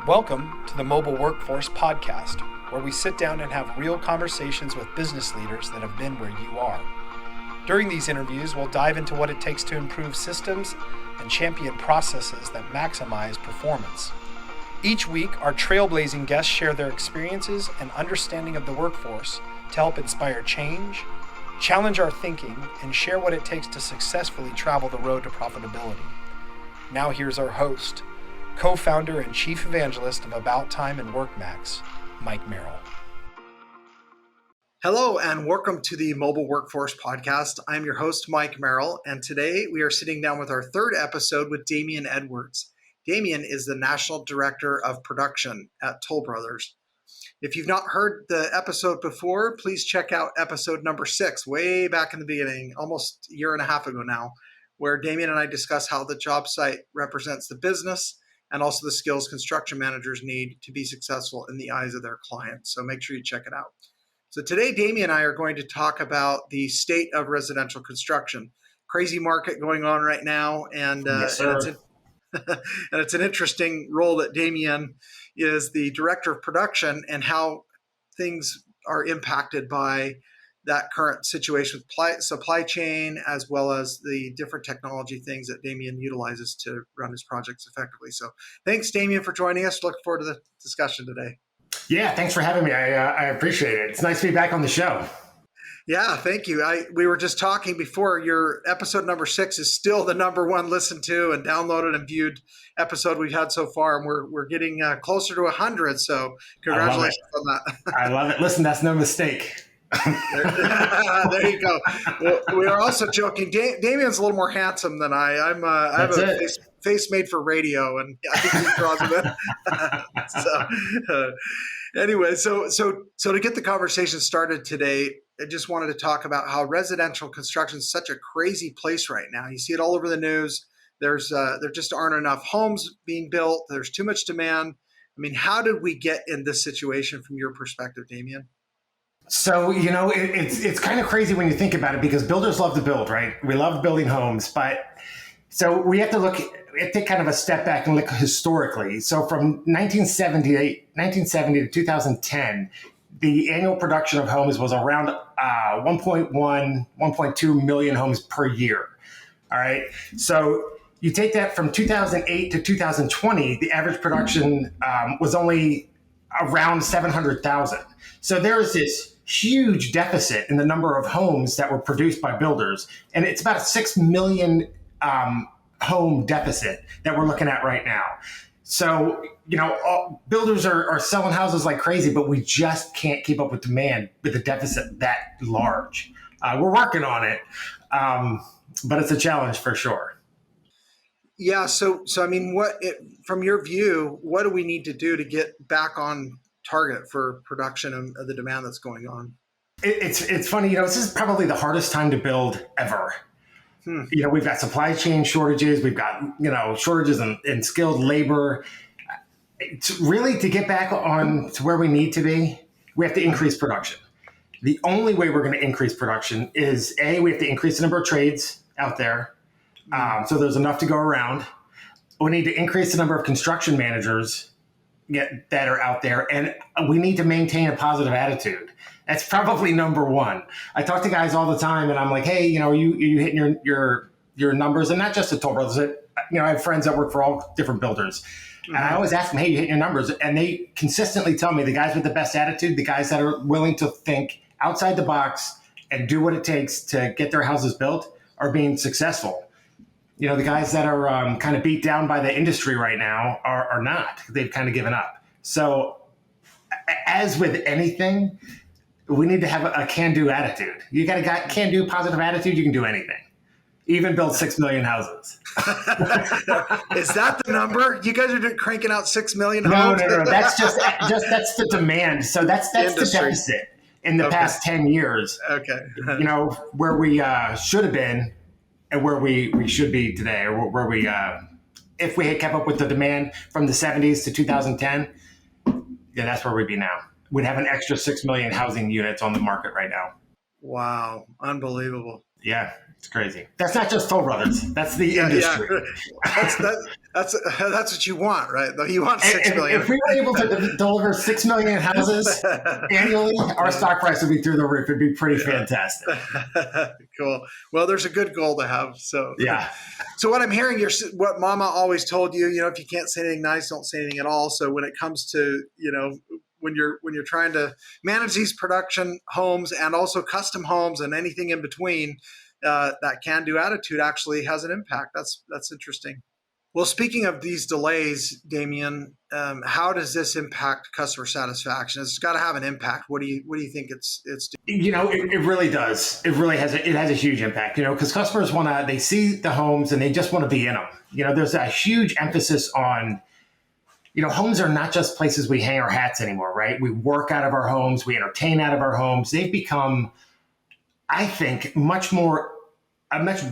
Welcome to the Mobile Workforce Podcast, where we sit down and have real conversations with business leaders that have been where you are. During these interviews, we'll dive into what it takes to improve systems and champion processes that maximize performance. Each week, our trailblazing guests share their experiences and understanding of the workforce to help inspire change, challenge our thinking, and share what it takes to successfully travel the road to profitability. Now here's our host, co-founder and chief evangelist of About Time and WorkMax, Mike Merrill. Hello and welcome to the Mobile Workforce Podcast. I'm your host, Mike Merrill, and today we are sitting down with our third episode with Damien Edwards. Damien is the National Director of Production at Toll Brothers. If you've not heard the episode before, please check out episode number 6, way back in the beginning, almost a year and a half ago now, where Damien and I discuss how the Jobsite represents the business and also the skills construction managers need to be successful in the eyes of their clients. So make sure you check it out. So today, Damien and I are going to talk about the state of residential construction. Crazy market going on right now, and it's an interesting role that Damien is the director of production and how things are impacted by that current situation with supply chain, as well as the different technology things that Damien utilizes to run his projects effectively. So thanks, Damien, for joining us. Look forward to the discussion today. Yeah, thanks for having me. I appreciate it. It's nice to be back on the show. Yeah, thank you. We were just talking before. Your episode number 6 is still the number one listened to and downloaded and viewed episode we've had so far, and we're getting closer to 100. So congratulations on that. I love it. Listen, that's no mistake. There you go. Well, we are also joking. Damien's a little more handsome than I. I have a face made for radio, and I think he draws a bit. Anyway, so to get the conversation started today, I just wanted to talk about how residential construction is such a crazy place right now. You see it all over the news. There just aren't enough homes being built. There's too much demand. I mean, how did we get in this situation from your perspective, Damien? So, it's kind of crazy when you think about it, because builders love to build, right? We love building homes, but so we have to take kind of a step back and look historically. So from 1970 to 2010, the annual production of homes was around 1.2 million homes per year. All right. So you take that from 2008 to 2020, the average production was only around 700,000. So there is this huge deficit in the number of homes that were produced by builders. And it's about a 6 million home deficit that we're looking at right now. So, builders are selling houses like crazy, but we just can't keep up with demand with the deficit that large. We're working on it, but it's a challenge for sure. Yeah. So I mean, from your view, what do we need to do to get back on target for production of the demand that's going on? It's funny, this is probably the hardest time to build ever. We've got supply chain shortages. We've got, shortages in skilled labor. To get back on to where we need to be, we have to increase production. The only way we're going to increase production is, we have to increase the number of trades out there. So there's enough to go around. We need to increase the number of construction managers that are out there. And we need to maintain a positive attitude. That's probably number one. I talk to guys all the time, and I'm like, hey, are you hitting your numbers? And not just at Toll Brothers. I have friends that work for all different builders. Mm-hmm. And I always ask them, hey, you hitting your numbers? And they consistently tell me the guys with the best attitude, the guys that are willing to think outside the box and do what it takes to get their houses built are being successful. The guys that are kind of beat down by the industry right now are not. They've kind of given up. So as with anything, we need to have a can-do attitude. You got a can-do positive attitude, you can do anything. Even build 6 million houses. Is that the number? You guys are cranking out 6 million homes? No. That's just that's the demand. So that's the deficit in the past 10 years. Okay. Where we should have been and where we should be today, or where we, if we had kept up with the demand from the 70s to 2010, that's where we'd be now. We'd have an extra 6 million housing units on the market right now. Wow. Unbelievable. Yeah, it's crazy. That's not just Toll Brothers. That's the industry. Yeah. That's what you want, right? You want 6 million. If we were able to deliver 6 million houses annually, our stock price would be through the roof. It'd be pretty fantastic. Cool. Well, there's a good goal to have. So yeah. So what I'm hearing, what Mama always told you, if you can't say anything nice, don't say anything at all. So when it comes to, when you're trying to manage these production homes and also custom homes and anything in between, that can-do attitude actually has an impact. That's interesting. Well, speaking of these delays, Damien, how does this impact customer satisfaction? It's got to have an impact. What do you think it's doing? It really does. It really has a huge impact, because customers they see the homes and they just want to be in them. There's a huge emphasis on, homes are not just places we hang our hats anymore, right? We work out of our homes, we entertain out of our homes. They've become, I think, a much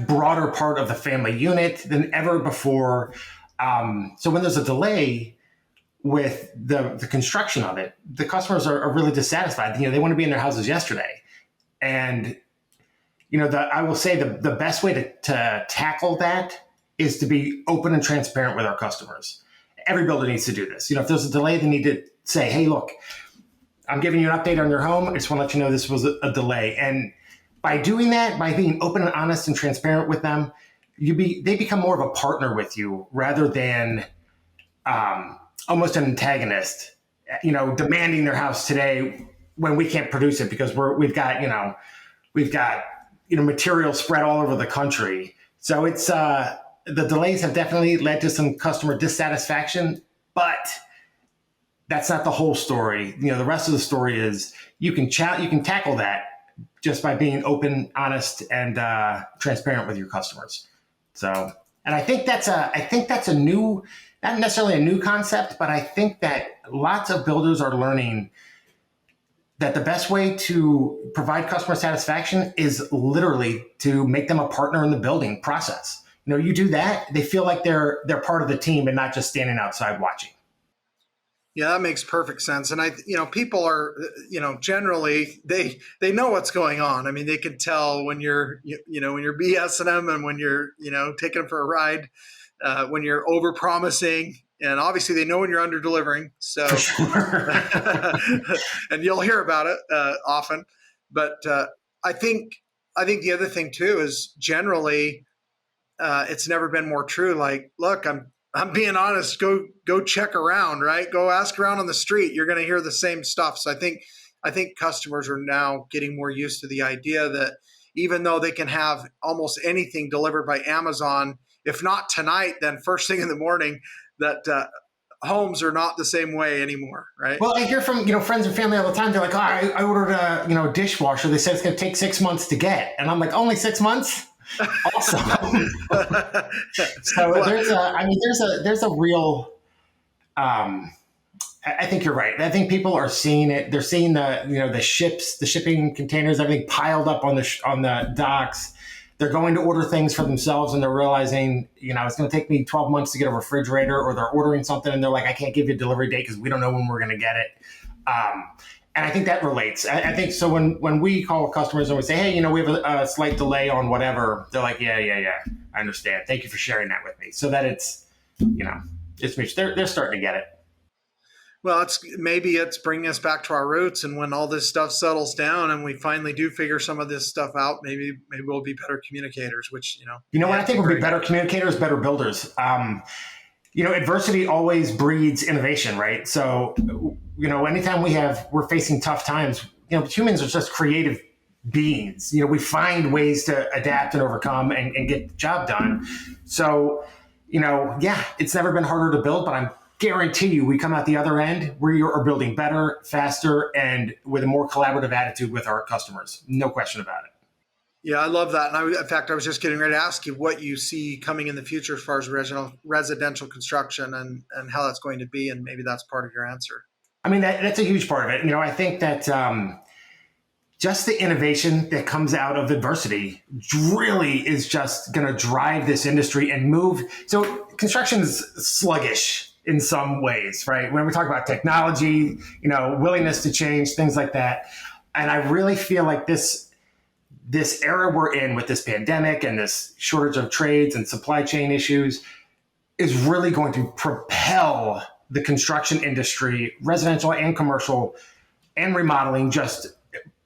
broader part of the family unit than ever before. So when there's a delay with the construction of it, the customers are really dissatisfied. They want to be in their houses yesterday. And, I will say the best way to tackle that is to be open and transparent with our customers. Every builder needs to do this. If there's a delay, they need to say, hey, look, I'm giving you an update on your home. I just want to let you know this was a delay. And by doing that, by being open and honest and transparent with them, they become more of a partner with you rather than almost an antagonist, demanding their house today when we can't produce it because we've got material spread all over the country. So it's the delays have definitely led to some customer dissatisfaction, but that's not the whole story. The rest of the story is you can tackle that just by being open, honest, and transparent with your customers. So, and I think that's a new, not necessarily a new concept, but I think that lots of builders are learning that the best way to provide customer satisfaction is literally to make them a partner in the building process. You do that, they feel like they're part of the team and not just standing outside watching. Yeah, that makes perfect sense. And people are, generally they know what's going on. I mean, they can tell when you're BSing them and when you're, taking them for a ride, when you're over promising, and obviously they know when you're under delivering. So, and you'll hear about it often. But I think the other thing too is generally it's never been more true. Like, look, I'm being honest. Go check around, right? Go ask around on the street. You're going to hear the same stuff. So I think customers are now getting more used to the idea that even though they can have almost anything delivered by Amazon, if not tonight, then first thing in the morning, that homes are not the same way anymore, right? Well, I hear from friends and family all the time. They're like, "Oh, I ordered a dishwasher. They said it's going to take 6 months to get," and I'm like, "Only 6 months? Awesome!" So there's a real. I think you're right. I think people are seeing it. They're seeing the shipping containers, everything piled up on the docks. They're going to order things for themselves and they're realizing, it's going to take me 12 months to get a refrigerator, or they're ordering something and they're like, I can't give you a delivery date because we don't know when we're going to get it. And I think that relates. I think so when we call customers and we say, hey, we have a slight delay on whatever, they're like, yeah, I understand. Thank you for sharing that with me. So that it's they're starting to get it. Well, it's bringing us back to our roots, and when all this stuff settles down and we finally do figure some of this stuff out, maybe we'll be better communicators. Which what I think we'll be better communicators, better builders. Adversity always breeds innovation, right? So anytime we're facing tough times, humans are just creative beings. We find ways to adapt and overcome and get the job done. So it's never been harder to build, but I'm guarantee you we come out the other end where you are building better, faster, and with a more collaborative attitude with our customers. No question about it. Yeah, I love that. And in fact, I was just getting ready to ask you what you see coming in the future as far as residential construction and how that's going to be. And maybe that's part of your answer. I mean, that's a huge part of it. I think that just the innovation that comes out of adversity really is just going to drive this industry and move. So construction is sluggish in some ways, right? When we talk about technology, willingness to change, things like that. And I really feel like this era we're in with this pandemic and this shortage of trades and supply chain issues, is really going to propel the construction industry, residential and commercial, and remodeling, just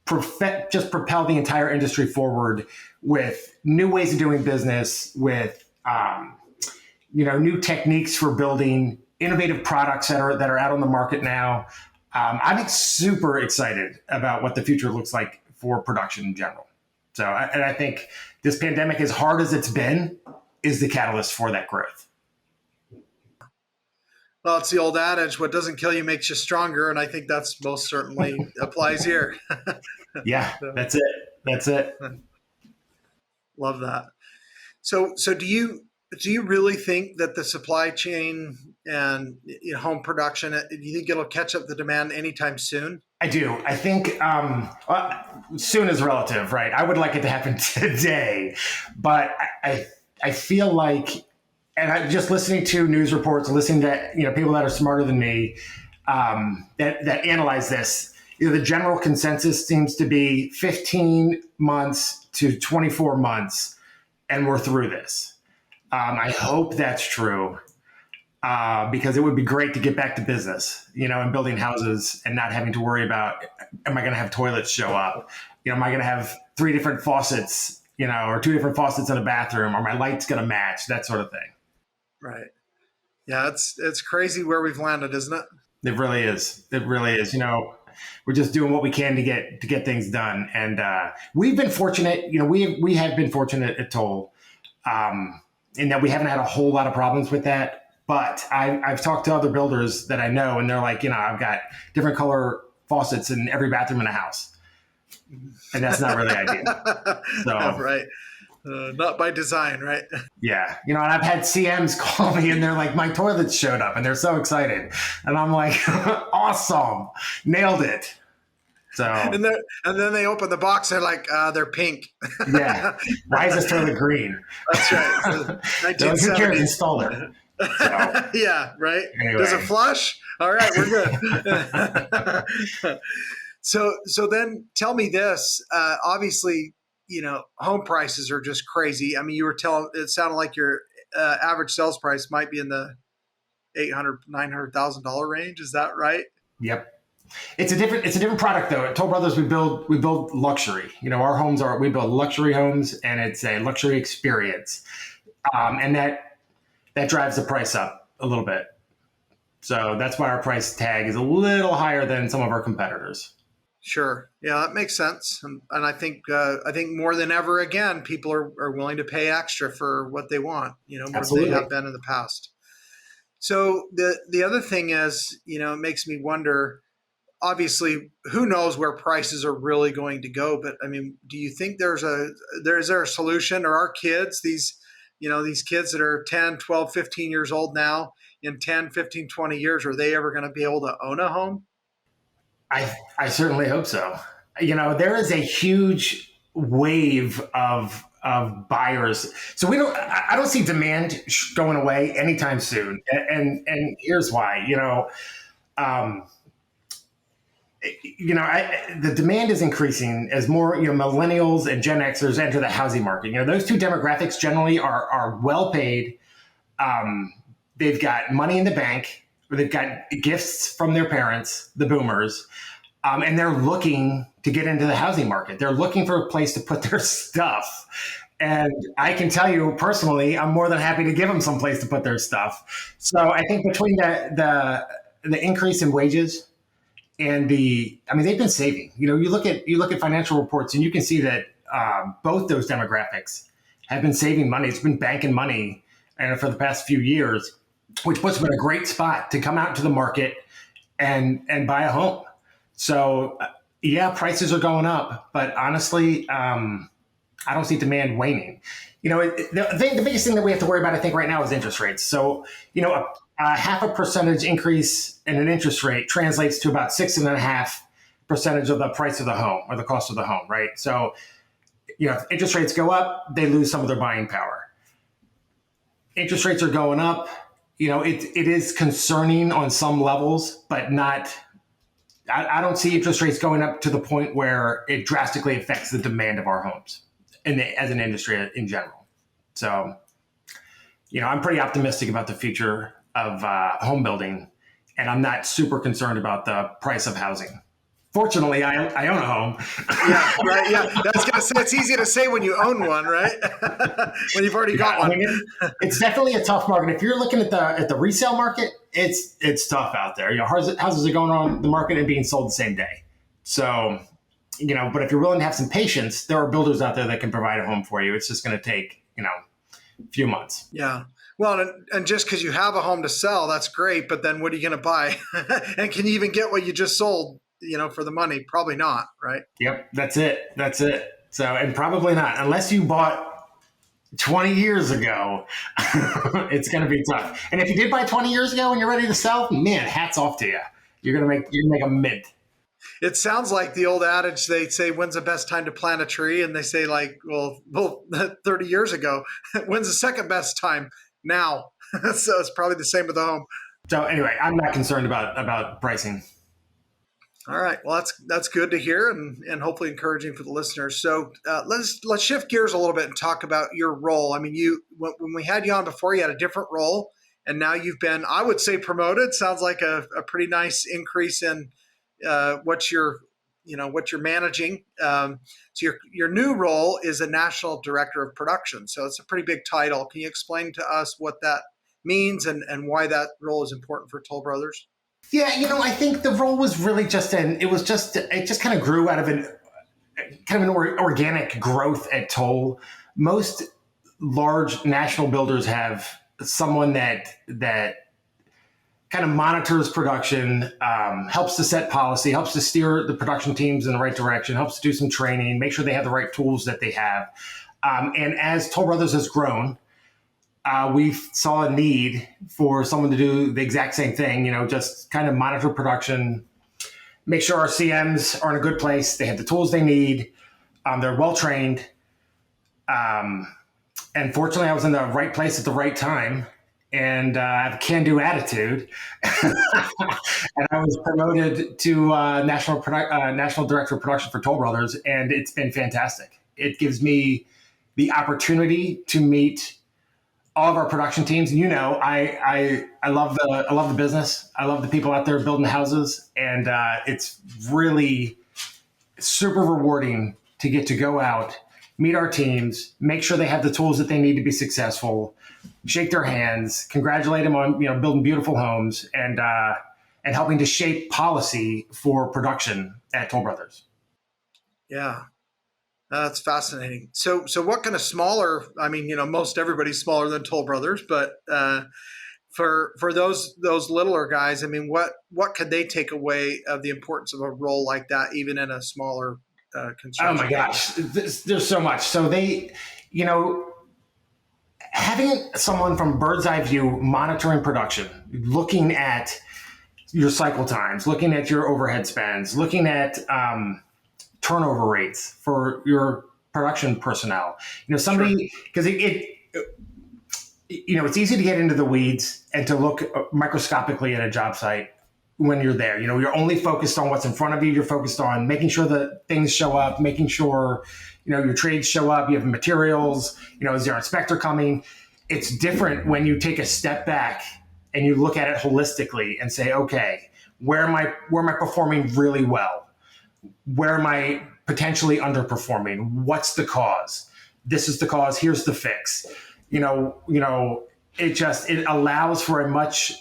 propel the entire industry forward with new ways of doing business, with new techniques for building, innovative products that are out on the market now. I'm super excited about what the future looks like for production in general. So, and I think this pandemic, as hard as it's been, is the catalyst for that growth. Well, it's the old adage, what doesn't kill you makes you stronger. And I think that's most certainly applies here. Yeah, that's it. That's it. Love that. So do you really think that the supply chain and home production, do you think it'll catch up the demand anytime soon? I do. I think soon is relative, right? I would like it to happen today, but I feel like, and I'm just listening to news reports, listening to people that are smarter than me that analyze this. The general consensus seems to be 15 months to 24 months, and we're through this. I hope that's true because it would be great to get back to business, and building houses and not having to worry about, am I going to have toilets show up? Am I going to have 3 different faucets, or 2 different faucets in a bathroom? Are my lights going to match? That sort of thing. Right. Yeah, it's crazy where we've landed, isn't it? It really is. It really is. We're just doing what we can to get things done, and we've been fortunate. We have been fortunate at Toll, in that we haven't had a whole lot of problems with that. But I've talked to other builders that I know, and they're like, I've got different color faucets in every bathroom in the house, and that's not really ideal. So right. Not by design, right? Yeah. And I've had CMs call me and they're like, my toilets showed up and they're so excited. And I'm like, awesome. Nailed it. So, and then they open the box. They're like, they're pink. Yeah. Why is this toilet green? That's right. 1970s installer. So, yeah. Right. Anyway. Does it flush? All right. We're good. So then tell me this, obviously, home prices are just crazy. I mean, it sounded like your average sales price might be in the $800,000-$900,000 range. Is that right? Yep. It's a different product though. At Toll Brothers, we build luxury. We build luxury homes, and it's a luxury experience. And that drives the price up a little bit. So that's why our price tag is a little higher than some of our competitors. Sure. Yeah, that makes sense. And I think more than ever, again, people are willing to pay extra for what they want, more Absolutely. than they have been in the past. So the other thing is, it makes me wonder, obviously, who knows where prices are really going to go? But I mean, do you think is there a solution? Or our kids, these kids that are 10, 12, 15 years old now, in 10, 15, 20 years, are they ever going to be able to own a home? I certainly hope so. There is a huge wave of buyers. So I don't see demand going away anytime soon. And here's why, the demand is increasing as more, millennials and Gen Xers enter the housing market. Those 2 demographics generally are well paid. They've got money in the bank, or they've got gifts from their parents, the boomers, and they're looking to get into the housing market. They're looking for a place to put their stuff. And I can tell you personally, I'm more than happy to give them some place to put their stuff. So I think between the increase in wages and they've been saving. You look at financial reports and you can see that both those demographics have been saving money. It's been banking money for the past few years, which puts them in a great spot to come out to the market and buy a home. So yeah, prices are going up, but honestly, I don't see demand waning. The biggest thing that we have to worry about, I think, right now is interest rates. So, a 0.5% increase in an interest rate translates to about 6.5% of the price of the home, or the cost of the home, right? So, if interest rates go up, they lose some of their buying power. Interest rates are going up. It is concerning on some levels, but not. I don't see interest rates going up to the point where it drastically affects the demand of our homes as an industry in general. So I'm pretty optimistic about the future of home building, and I'm not super concerned about the price of housing. Fortunately, I own a home. Yeah, right. Yeah, I was gonna say it's easy to say when you own one, right? When you've already got one. It's definitely a tough market. If you're looking at the resale market, it's tough out there. Houses are going on the market and being sold the same day. So, but if you're willing to have some patience, there are builders out there that can provide a home for you. It's just going to take a few months. Yeah. Well, and just because you have a home to sell, that's great. But then what are you going to buy? And can you even get what you just sold? For the money? Probably not, right? Yep, that's it. So, and probably not, unless you bought 20 years ago, it's going to be tough. And if you did buy 20 years ago and you're ready to sell, man, hats off to you. You're going to make a mint. It sounds like the old adage, they say, when's the best time to plant a tree? And they say well, 30 years ago. When's the second best time? Now. So it's probably the same with the home. So anyway, I'm not concerned about pricing. All right. Well, that's good to hear and hopefully encouraging for the listeners. So let's shift gears a little bit and talk about your role. I mean, when we had you on before, you had a different role, and now you've been, I would say, promoted. Sounds like a pretty nice increase in what you're managing. So your new role is a national director of production. So it's a pretty big title. Can you explain to us what that means and why that role is important for Toll Brothers? Yeah, I think the role was really it just kind of grew out of an organic growth at Toll. Most large national builders have someone that kind of monitors production, helps to set policy, helps to steer the production teams in the right direction, helps to do some training, make sure they have the right tools that they have. And as Toll Brothers has grown, we saw a need for someone to do the exact same thing, just kind of monitor production, make sure our CMs are in a good place. They have the tools they need. They're well-trained. And fortunately, I was in the right place at the right time, and I have a can-do attitude. And I was promoted to National Director of Production for Toll Brothers, and it's been fantastic. It gives me the opportunity to meet all of our production teams. I love the business. I love the people out there building houses, and it's really super rewarding to get to go out, meet our teams, make sure they have the tools that they need to be successful, shake their hands, congratulate them on building beautiful homes, and helping to shape policy for production at Toll Brothers. Yeah. That's fascinating. So what kind of smaller, most everybody's smaller than Toll Brothers, but for those littler guys, what could they take away of the importance of a role like that, even in a smaller construction? Oh my gosh, there's so much. So they, having someone from bird's eye view monitoring production, looking at your cycle times, looking at your overhead spends, looking at turnover rates for your production personnel. Somebody, because it's easy to get into the weeds and to look microscopically at a job site when you're there. You're only focused on what's in front of you. You're focused on making sure that things show up, making sure, your trades show up, you have materials, is your inspector coming? It's different when you take a step back and you look at it holistically and say, okay, where am I performing really well? Where am I potentially underperforming? What's the cause? This is the cause. Here's the fix. It allows for a much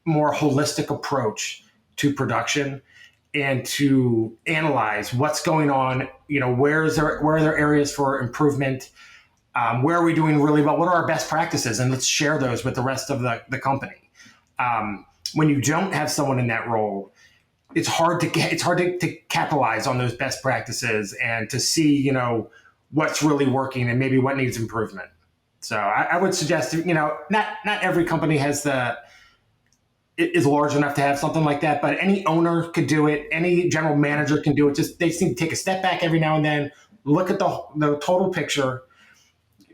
more holistic approach to production and to analyze what's going on. Where are there areas for improvement? Where are we doing really well? What are our best practices? And let's share those with the rest of the company. When you don't have someone in that role, it's hard to capitalize on those best practices and to see, what's really working and maybe what needs improvement. So I would suggest, not every company is large enough to have something like that, but any owner could do it. Any general manager can do it. They just need to take a step back every now and then, look at the total picture.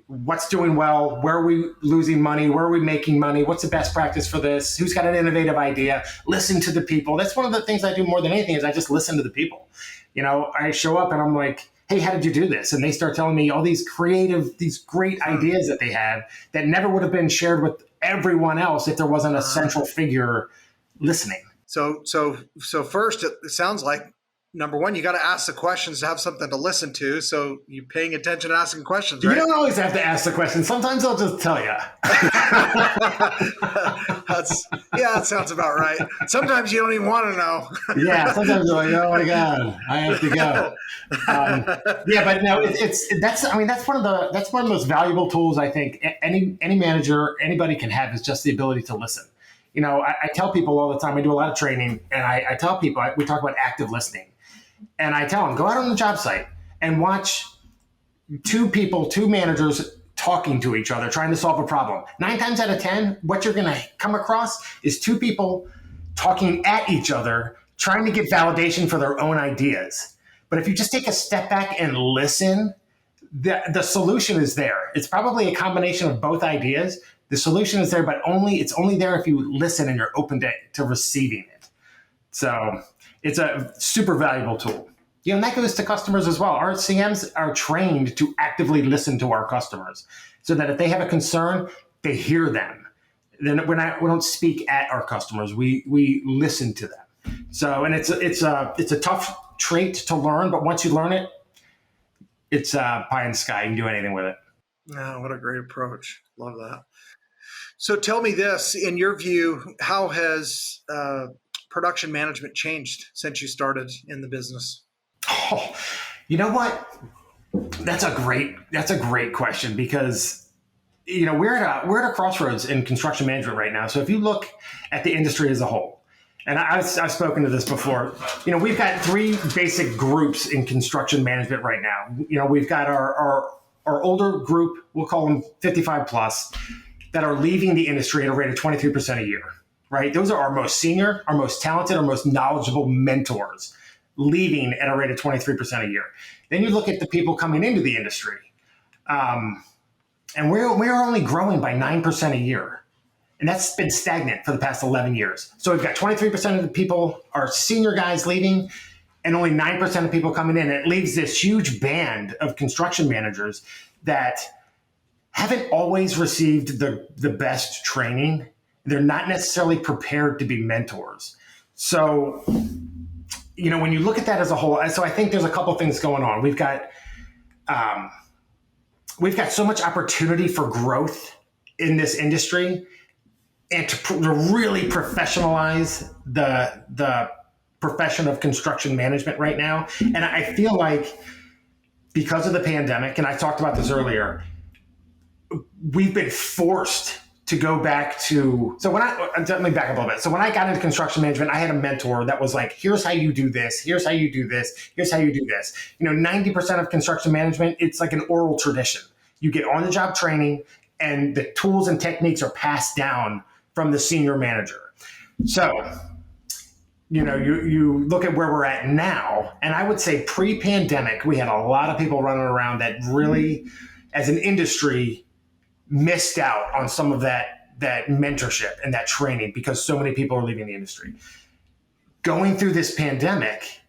What's doing well? Where are we losing money? Where are we making money? What's the best practice for this? Who's got an innovative idea? Listen to the people. That's one of the things I do more than anything is I just listen to the people. I show up and I'm like, hey, how did you do this? And they start telling me all these great ideas that they have that never would have been shared with everyone else if there wasn't a central figure listening. So first, it sounds like, number one, you got to ask the questions to have something to listen to. So you paying attention and asking questions, right? You don't always have to ask the questions. Sometimes I'll just tell you. That sounds about right. Sometimes you don't even want to know. Yeah, sometimes you're like, oh my God, I have to go. But no, that's one of the most valuable tools I think any manager, anybody can have, is just the ability to listen. I tell people all the time, I do a lot of training, and I tell people, we talk about active listening. And I tell them, go out on the job site and watch two managers talking to each other, trying to solve a problem. 9 times out of 10, what you're going to come across is two people talking at each other, trying to get validation for their own ideas. But if you just take a step back and listen, the solution is there. It's probably a combination of both ideas. The solution is there, but it's only there if you listen and you're open to receiving it. So it's a super valuable tool. And that goes to customers as well. Our CMs are trained to actively listen to our customers so that if they have a concern, they hear them. Then we don't speak at our customers. We listen to them. So, and it's a tough trait to learn, but once you learn it, it's pie in the sky. You can do anything with it. Oh, what a great approach. Love that. So tell me this, in your view, how has production management changed since you started in the business? Oh, you know what? That's a great question, because we're at a crossroads in construction management right now. So if you look at the industry as a whole, and I've spoken to this before, we've got 3 basic groups in construction management right now. We've got our older group, we'll call them 55 plus, that are leaving the industry at a rate of 23% a year, right? Those are our most senior, our most talented, our most knowledgeable mentors, leaving at a rate of 23% a year. Then you look at the people coming into the industry, and we're only growing by 9% a year. And that's been stagnant for the past 11 years. So we've got 23% of the people are senior guys leaving, and only 9% of people coming in. And it leaves this huge band of construction managers that haven't always received the best training. They're not necessarily prepared to be mentors. So, when you look at that as a whole, so I think there's a couple things going on. We've got so much opportunity for growth in this industry, and to really professionalize the profession of construction management right now. And I feel like because of the pandemic, and I talked about this earlier, we've been forced to go back to, let me back up a little bit. So when I got into construction management, I had a mentor that was like, here's how you do this, here's how you do this, here's how you do this. 90% of construction management, it's like an oral tradition. You get on the job training, and the tools and techniques are passed down from the senior manager. So, you look at where we're at now, and I would say pre-pandemic, we had a lot of people running around that really, as an industry, missed out on some of that mentorship and that training because so many people are leaving the industry. Going through this pandemic,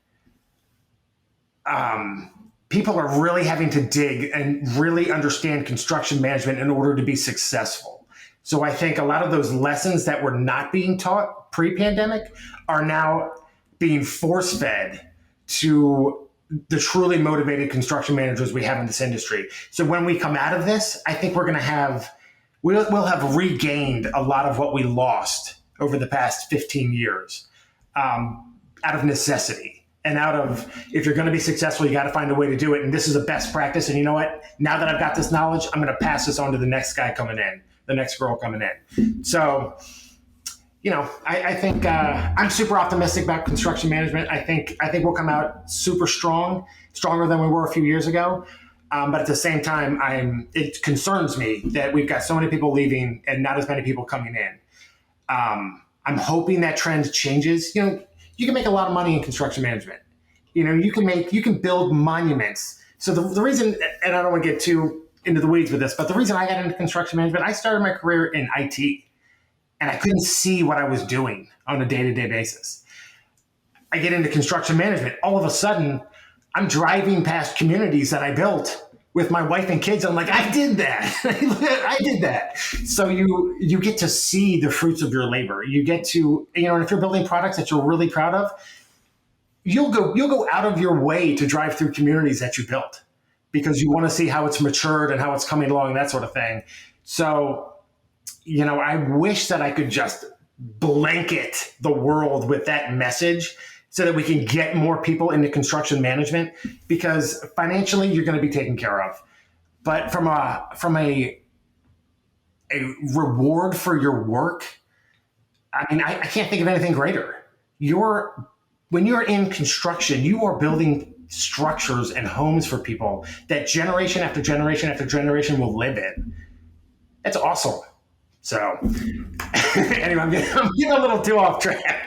people are really having to dig and really understand construction management in order to be successful. So I think a lot of those lessons that were not being taught pre-pandemic are now being force-fed to the truly motivated construction managers we have in this industry. So when we come out of this, I think we'll have regained a lot of what we lost over the past 15 years out of necessity. And out of, if you're going to be successful, you got to find a way to do it. And this is a best practice. And you know what? Now that I've got this knowledge, I'm going to pass this on to the next guy coming in, the next girl coming in. So, I think I'm super optimistic about construction management. I think we'll come out super strong, stronger than we were a few years ago. But at the same time, it concerns me that we've got so many people leaving and not as many people coming in. I'm hoping that trend changes. You can make a lot of money in construction management. You can build monuments. So the reason, and I don't want to get too into the weeds with this, but the reason I got into construction management, I started my career in IT. And I couldn't see what I was doing on a day-to-day basis. I get into construction management. All of a sudden, I'm driving past communities that I built with my wife and kids. I'm like, I did that. I did that. So you get to see the fruits of your labor. You get to, and if you're building products that you're really proud of, you'll go out of your way to drive through communities that you built because you want to see how it's matured and how it's coming along, that sort of thing. So, I wish that I could just blanket the world with that message so that we can get more people into construction management, because financially you're going to be taken care of. But from a reward for your work, I mean, I can't think of anything greater. When you're in construction, you are building structures and homes for people that generation after generation after generation will live in. That's awesome. So anyway, I'm getting a little too off track.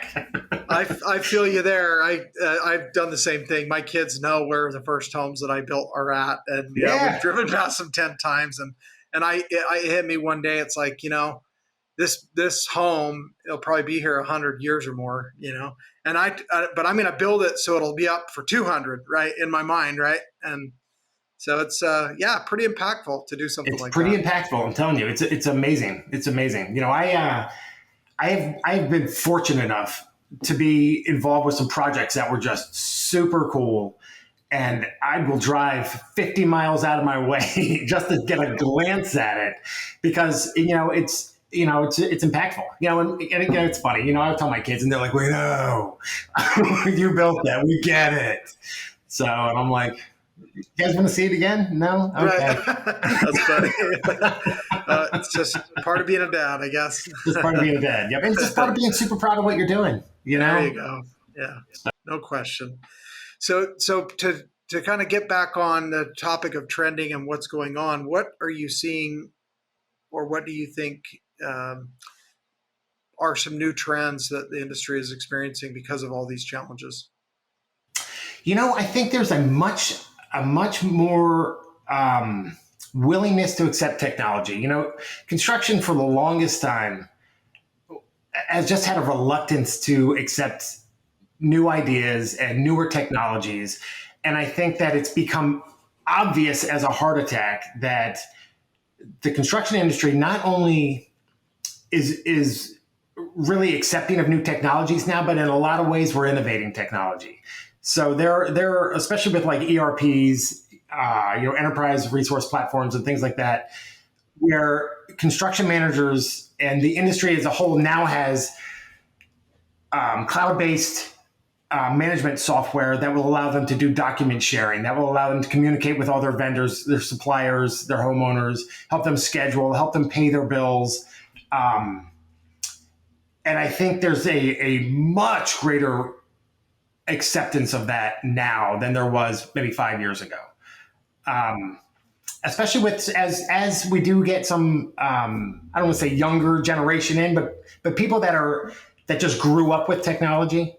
I feel you there. I've done the same thing. My kids know where the first homes that I built are at, and we've driven past them 10 times. And it hit me one day. It's like, this home, it'll probably be here 100 years or more, and but I'm going to build it so it'll be up for 200, right, in my mind, right? And so it's pretty impactful to do something like that. It's pretty impactful. I'm telling you, it's amazing. It's amazing. I've been fortunate enough to be involved with some projects that were just super cool, and I will drive 50 miles out of my way just to get a glance at it, because it's impactful. And it's funny. I tell my kids, and they're like, "We know you built that. We get it." So, and I'm like, "You guys want to see it again? No? Okay." Right. That's funny. It's just part of being a dad, I guess. Just part of being a dad. Yep. And it's just part of being super proud of what you're doing. There you go. Yeah, no question. So to kind of get back on the topic of trending and what's going on, what are you seeing, or what do you think are some new trends that the industry is experiencing because of all these challenges? I think there's a much more willingness to accept technology. Construction for the longest time has just had a reluctance to accept new ideas and newer technologies. And I think that it's become obvious as a heart attack that the construction industry not only is really accepting of new technologies now, but in a lot of ways we're innovating technology. So they're especially with like ERPs, enterprise resource platforms and things like that, where construction managers and the industry as a whole now has cloud-based management software that will allow them to do document sharing, that will allow them to communicate with all their vendors, their suppliers, their homeowners, help them schedule, help them pay their bills. And I think there's a much greater acceptance of that now than there was maybe 5 years ago. Especially with as we do get some I don't want to say younger generation in, but people that just grew up with technology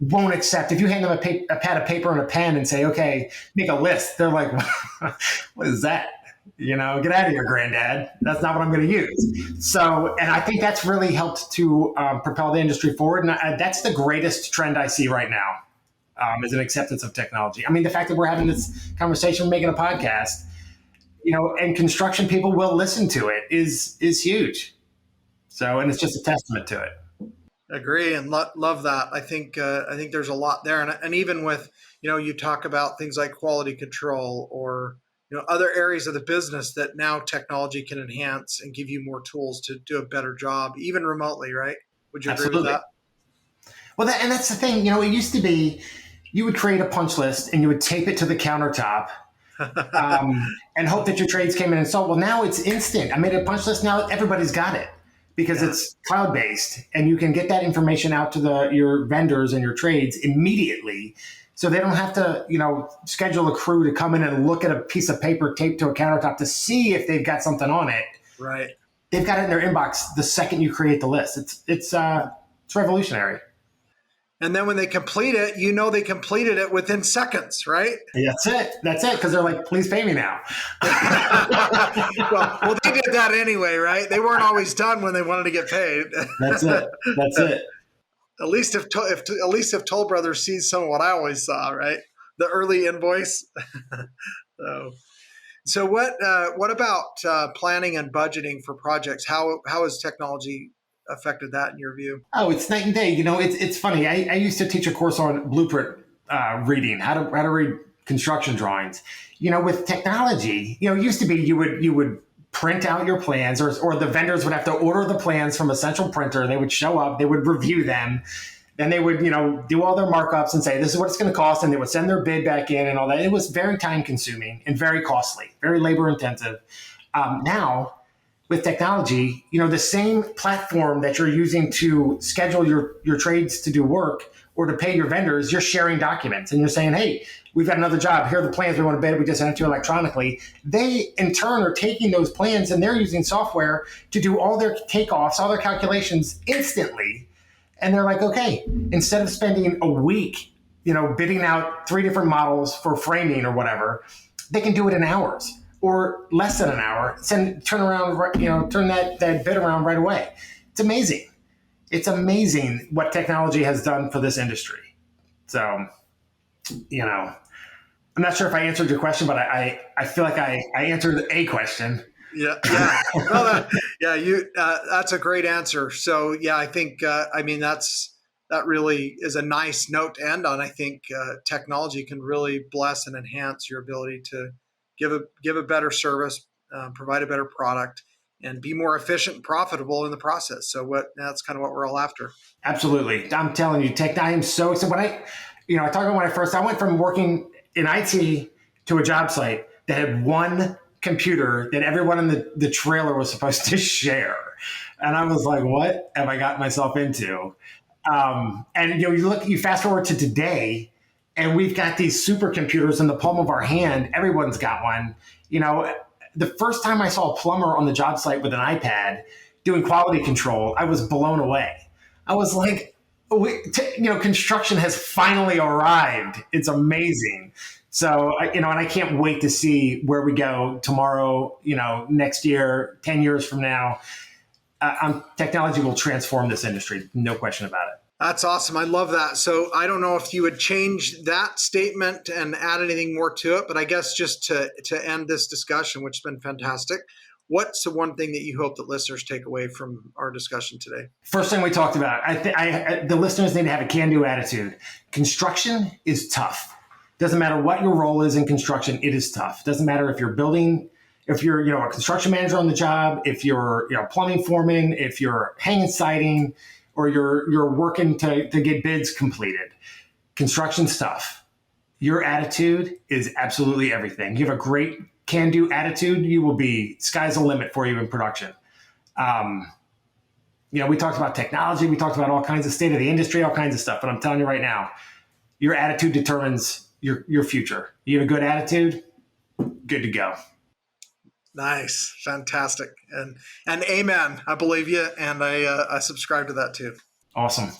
won't accept if you hand them a pad of paper and a pen and say, "Okay, make a list." They're like, "What is that? Get out of here, granddad. That's not what I'm going to use." So, and I think that's really helped to propel the industry forward. And that's the greatest trend I see right now, is an acceptance of technology. I mean, the fact that we're having this conversation, making a podcast, and construction people will listen to it is huge. So, and it's just a testament to it. Agree, and love that. I think there's a lot there, and even with you talk about things like quality control or other areas of the business that now technology can enhance and give you more tools to do a better job, even remotely, right? Would you agree with that? Well, and that's the thing. It used to be you would create a punch list and you would tape it to the countertop and hope that your trades came in and saw. Well, now it's instant. I made a punch list. Now everybody's got it because it's cloud-based, and you can get that information out to your vendors and your trades immediately. So they don't have to, schedule a crew to come in and look at a piece of paper taped to a countertop to see if they've got something on it. Right. They've got it in their inbox the second you create the list. It's revolutionary. And then when they complete it, they completed it within seconds, right? That's it. Because they're like, "Please pay me now." well, they did that anyway, right? They weren't always done when they wanted to get paid. That's it. At least if Toll Brothers sees some of what I always saw, right? the early invoice. so, so what about planning and budgeting for projects? How has technology affected that in your view? Oh, it's night and day. It's funny. I used to teach a course on blueprint reading, how to read construction drawings. With technology, it used to be you would print out your plans, or the vendors would have to order the plans from a central printer. They would show up, they would review them, then they would do all their markups and say this is what it's going to cost, and they would send their bid back in and all that. It was very time consuming and very costly, very labor intensive. Now, with technology, the same platform that you're using to schedule your trades to do work or to pay your vendors, you're sharing documents and you're saying, hey, we've got another job. Here are the plans we want to bid. We just sent it to you electronically. They, in turn, are taking those plans and they're using software to do all their takeoffs, all their calculations instantly. And they're like, okay, instead of spending a week, bidding out 3 different models for framing or whatever, they can do it in hours. Or less than an hour, turn that bid around right away. It's amazing. It's amazing what technology has done for this industry. So, I'm not sure if I answered your question, but I feel like I answered a question. Yeah. No, that's a great answer. So yeah, I think, that really is a nice note to end on. I think technology can really bless and enhance your ability to give a better service, provide a better product, and be more efficient and profitable in the process. So that's kind of what we're all after. Absolutely. I'm telling you, I am so when I talk about when I went from working in IT to a job site that had one computer that everyone in the trailer was supposed to share. And I was like, what have I got myself into? And you fast forward to today, and we've got these supercomputers in the palm of our hand. Everyone's got one. The first time I saw a plumber on the job site with an iPad doing quality control, I was blown away. I was like, construction has finally arrived. It's amazing. So, and I can't wait to see where we go tomorrow, next year, 10 years from now. Technology will transform this industry. No question about it. That's awesome. I love that. So I don't know if you would change that statement and add anything more to it, but I guess just to end this discussion, which has been fantastic, what's the one thing that you hope that listeners take away from our discussion today? First thing we talked about, the listeners need to have a can-do attitude. Construction is tough. Doesn't matter what your role is in construction, it is tough. Doesn't matter if you're building, if you're a construction manager on the job, if you're plumbing foreman, if you're hanging siding, or you're working to get bids completed. Construction stuff. Your attitude is absolutely everything. You have a great can-do attitude, you will be, sky's the limit for you in production. We talked about technology, we talked about all kinds of state of the industry, all kinds of stuff, but I'm telling you right now, your attitude determines your future. You have a good attitude, good to go. Nice. Fantastic. And amen. I believe you. And I subscribe to that too. Awesome.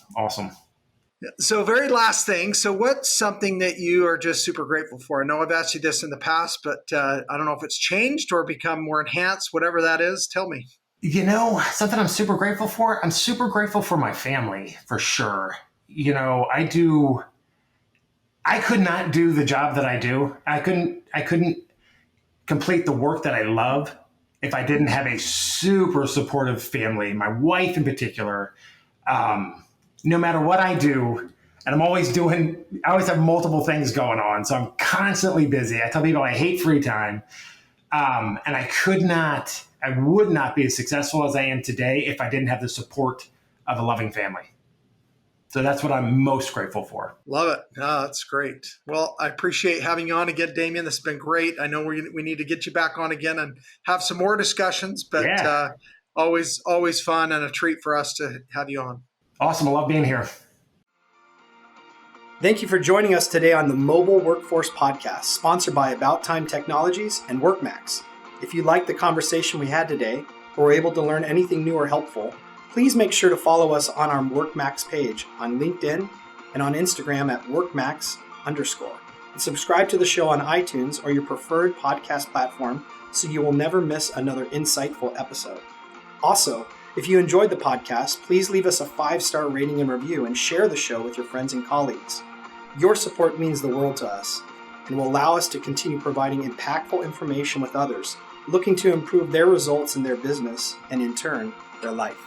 So very last thing. So what's something that you are just super grateful for? I know I've asked you this in the past, but I don't know if it's changed or become more enhanced, whatever that is. Tell me. Something I'm super grateful for. I'm super grateful for my family, for sure. I could not do the job that I do. I couldn't complete the work that I love if I didn't have a super supportive family, my wife in particular. No matter what I do, and I always have multiple things going on. So I'm constantly busy. I tell people I hate free time. And I would not be as successful as I am today if I didn't have the support of a loving family. So that's what I'm most grateful for. Love it. Oh, that's great. Well, I appreciate having you on again, Damien. This has been great. I know we need to get you back on again and have some more discussions, but always fun and a treat for us to have you on. Awesome. I love being here. Thank you for joining us today on the Mobile Workforce Podcast, sponsored by About Time Technologies and WorkMax. If you liked the conversation we had today or were able to learn anything new or helpful, please make sure to follow us on our WorkMax page on LinkedIn and on Instagram at WorkMax_. And subscribe to the show on iTunes or your preferred podcast platform so you will never miss another insightful episode. Also, if you enjoyed the podcast, please leave us a 5-star rating and review and share the show with your friends and colleagues. Your support means the world to us and will allow us to continue providing impactful information with others looking to improve their results in their business and, in turn, their life.